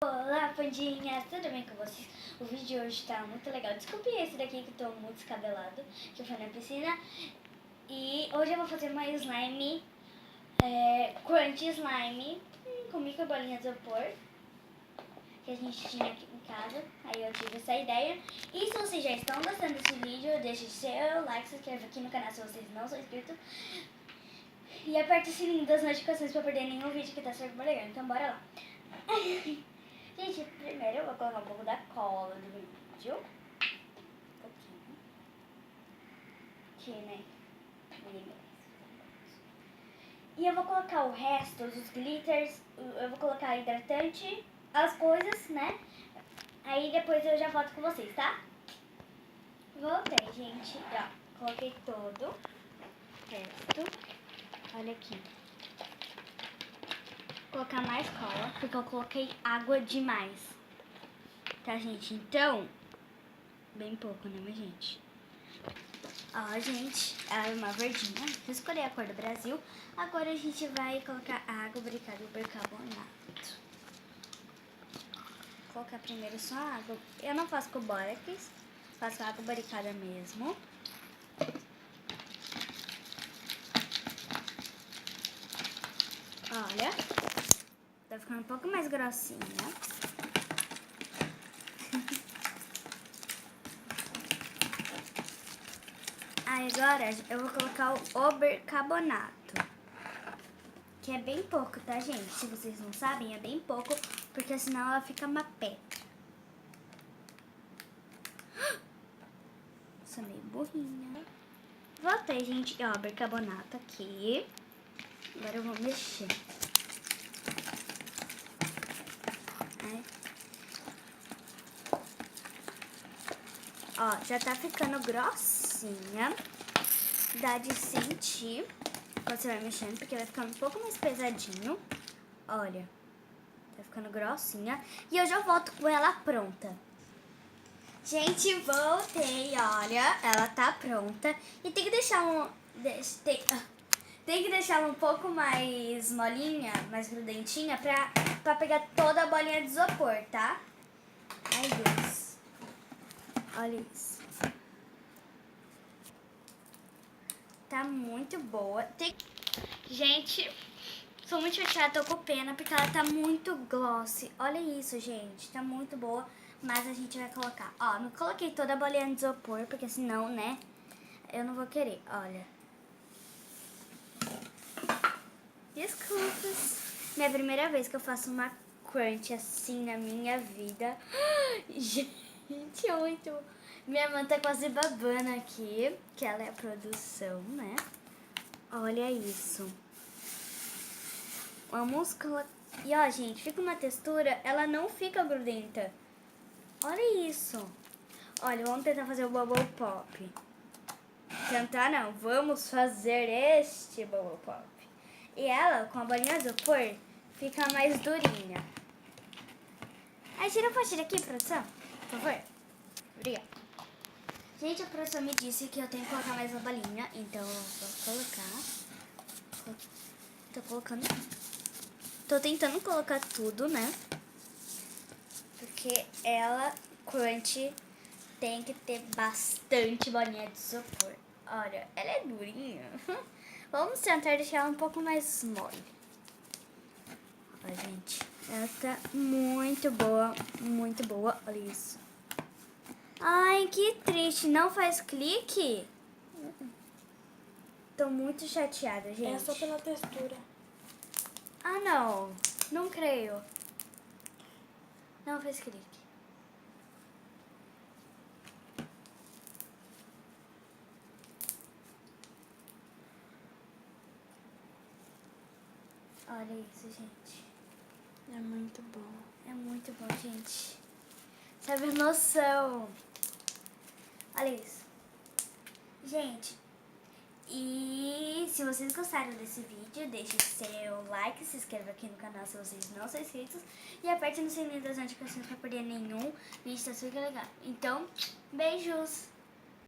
Olá, pandinhas! Tudo bem com vocês? O vídeo de hoje tá muito legal. Desculpe esse daqui que eu tô muito descabelado, que eu fui na piscina. E hoje eu vou fazer uma slime, crunch slime, com micro bolinhas de isopor, que a gente tinha aqui em casa. Aí eu tive essa ideia. E se vocês já estão gostando desse vídeo, deixe seu like, se inscreva aqui no canal se vocês não são inscritos. E aperte o sininho das notificações pra perder nenhum vídeo que tá super legal. Então bora lá! Gente, primeiro eu vou colocar um pouco da cola do vídeo. Um pouquinho. Aqui, né? E eu vou colocar o resto, os glitters, eu vou colocar hidratante, as coisas, né? Aí depois eu já volto com vocês, tá? Voltei, gente. Ó, coloquei todo o resto. Olha aqui. Vou colocar mais cola, porque eu coloquei água demais. Tá, gente? Então, bem pouco, né, minha gente? Ó, gente, é uma verdinha. Eu escolhi a cor do Brasil. Agora a gente vai colocar água, bicarbonato. Vou colocar primeiro só água. Eu não faço com bórax, faço água barricada mesmo. Olha, tá ficando um pouco mais grossinha. Aí agora eu vou colocar o bicarbonato, que é bem pouco, tá, gente? Se vocês não sabem, é bem pouco, porque senão ela fica uma pedra. Sou meio burrinha. Voltei, gente. Ó, bicarbonato aqui. Agora eu vou mexer. Ó, já tá ficando grossinha. Dá de sentir quando você vai mexendo, porque vai ficando um pouco mais pesadinho. Olha, tá ficando grossinha. E eu já volto com ela pronta. Gente, voltei, olha, ela tá pronta. E tem que deixar tem que deixar ela um pouco mais molinha, mais grudentinha, pra pegar toda a bolinha de isopor, tá? Ai, Deus. Olha isso. Tá muito boa. Gente, sou muito chateada, tô com pena, porque ela tá muito glossy. Olha isso, gente, tá muito boa. Mas a gente vai colocar, ó, não coloquei toda a bolinha de isopor, porque senão, né, eu não vou querer, olha. Desculpas. Minha primeira vez que eu faço uma crunch assim na minha vida. Gente, é muito... Minha mãe tá quase babando aqui, que ela é a produção, né? Olha isso. Vamos colocar... E ó, gente, fica uma textura, ela não fica grudenta. Olha isso. Olha, vamos tentar fazer o bubble pop. Tentar não, vamos fazer este bubble pop. E ela, com a bolinha de isopor, fica mais durinha. Aí tira a pastilha aqui, produção, por favor. Obrigada. Gente, a produção me disse que eu tenho que colocar mais uma bolinha, então eu vou colocar. Tô colocando. Tô tentando colocar tudo, né? Porque ela, crunch, tem que ter bastante bolinha de isopor. Olha, ela é durinha. Vamos tentar deixar ela um pouco mais mole. Olha, gente, ela tá muito boa, muito boa. Olha isso. Ai, que triste. Não faz clique? Tô muito chateada, gente. É só pela textura. Ah, não. Não creio. Não fez clique. Olha isso, gente. É muito bom. É muito bom, gente. Sabe a noção? Olha isso. Gente, e se vocês gostaram desse vídeo, deixe seu like, se inscreva aqui no canal se vocês não são inscritos e aperte no sininho das notificações para perder nenhum vídeo, tá super legal. Então, beijos!